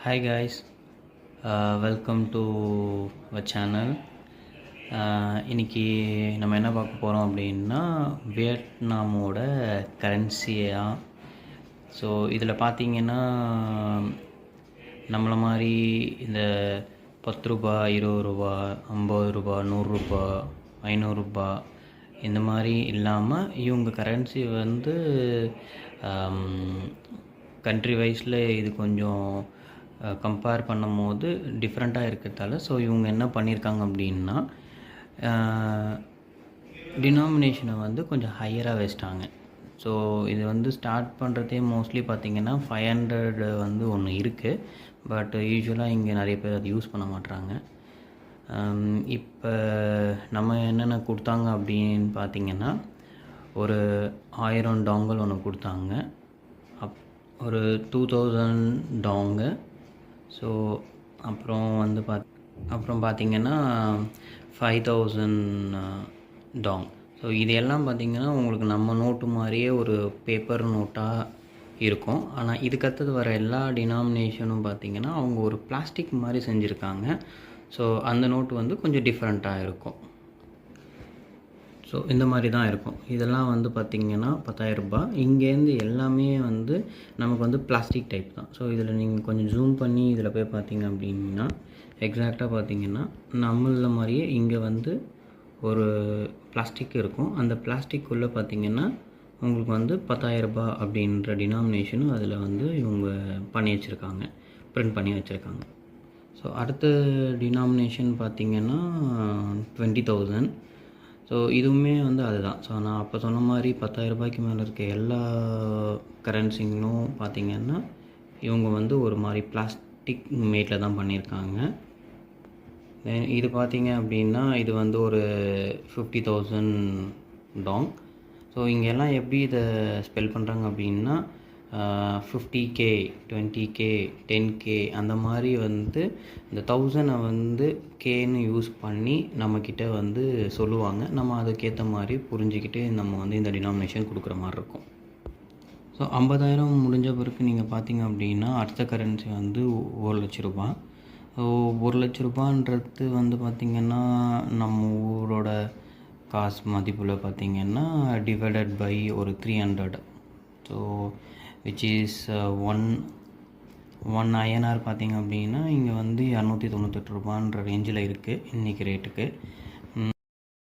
Hi guys, welcome to our channel. இன்னைக்கு நம்ம என்ன பார்க்க போகிறோம் அப்படின்னா வியட்நாமோட கரன்சியா. ஸோ இதில் பார்த்தீங்கன்னா நம்மளை மாதிரி இந்த 10 ரூபா, 20 ரூபா, 50 ரூபா, 100 ரூபா, 500 ரூபா இந்த மாதிரி இல்லாமல் இவங்க கரன்சி வந்து கண்ட்ரி வைஸில் இது கொஞ்சம் கம்பேர் பண்ணும் போது டிஃப்ரெண்ட்டாக இருக்கிறதால ஸோ இவங்க என்ன பண்ணியிருக்காங்க அப்படின்னா டினாமினேஷனை வந்து கொஞ்சம் ஹையராக வச்சிட்டாங்க. ஸோ இது வந்து ஸ்டார்ட் பண்ணுறதே மோஸ்ட்லி பார்த்திங்கன்னா 500 வந்து ஒன்று இருக்குது. பட் யூஸ்வலாக இங்கே நிறைய பேர் அதை யூஸ் பண்ண மாட்றாங்க. இப்போ நம்ம என்னென்ன கொடுத்தாங்க அப்படின்னு பார்த்திங்கன்னா ஒரு 1000 டாங்கல் ஒன்று கொடுத்தாங்க, ஒரு 2000 டாங்கு. ஸோ அப்புறம் பார்த்திங்கன்னா 5000 டாங். ஸோ இது எல்லாம் பார்த்திங்கன்னா உங்களுக்கு நம்ம நோட்டு மாதிரியே ஒரு பேப்பர் நோட்டாக இருக்கும். ஆனால் இதுக்கடுத்தது வர எல்லா டினாமினேஷனும் பார்த்திங்கன்னா அவங்க ஒரு பிளாஸ்டிக் மாதிரி செஞ்சுருக்காங்க. ஸோ அந்த நோட்டு வந்து கொஞ்சம் டிஃப்ரெண்ட்டாக இருக்கும். ஸோ இந்த மாதிரி தான் இருக்கும். இதெல்லாம் வந்து பார்த்திங்கன்னா 10,000 ரூபாய். இங்கேருந்து எல்லாமே வந்து நமக்கு வந்து பிளாஸ்டிக் டைப் தான். ஸோ இதில் நீங்கள் கொஞ்சம் ஜூம் பண்ணி இதில் போய் பார்த்தீங்க அப்படின்னா எக்ஸாக்டாக பார்த்திங்கன்னா நம்மள மாதிரியே இங்கே வந்து ஒரு பிளாஸ்டிக் இருக்கும். அந்த பிளாஸ்டிக்குள்ளே பார்த்திங்கன்னா உங்களுக்கு வந்து 10,000 ரூபாய் அப்படின்ற டினாமினேஷனும் அதில் வந்து இவங்க பண்ணி வச்சுருக்காங்க, பிரிண்ட் பண்ணி வச்சுருக்காங்க. ஸோ அடுத்த டினாமினேஷன் பார்த்திங்கன்னா 20,000. ஸோ இதுவுமே வந்து அதுதான். ஸோ நான் அப்போ சொன்ன மாதிரி 10,000 ரூபாய்க்கு மேலே இருக்க எல்லா கரன்சிங்களும் பார்த்திங்கன்னா இவங்க வந்து ஒரு மாதிரி பிளாஸ்டிக் மேட்டில் தான் பண்ணியிருக்காங்க. தென் இது பார்த்திங்க அப்படின்னா இது வந்து ஒரு 50,000 டாங். ஸோ இங்கெல்லாம் எப்படி இதை ஸ்பெல் பண்ணுறாங்க அப்படின்னா 50K, 20K, 10K அந்த மாதிரி வந்து இந்த 1000 வந்து கேன்னு யூஸ் பண்ணி நம்மக்கிட்ட வந்து சொல்லுவாங்க. நம்ம அதுக்கேற்ற மாதிரி புரிஞ்சுக்கிட்டு நம்ம வந்து இந்த டினாமினேஷன் கொடுக்குற மாதிரி இருக்கும். ஸோ 50,000 முடிஞ்ச பிறகு நீங்கள் பார்த்தீங்க அப்படின்னா அடுத்த கரன்சி வந்து 1,00,000 ரூபா. ஸோ 1,00,000 ரூபான்றது வந்து பார்த்திங்கன்னா நம்ம ஊரோட காசு மதிப்பில் பார்த்திங்கன்னா டிவைடட் பை ஒரு 300. So which is one INR பார்த்திங்க அப்படின்னா இங்கே வந்து 298 ரூபான்ற ரேஞ்சில் இருக்குது இன்றைக்கி ரேட்டுக்கு.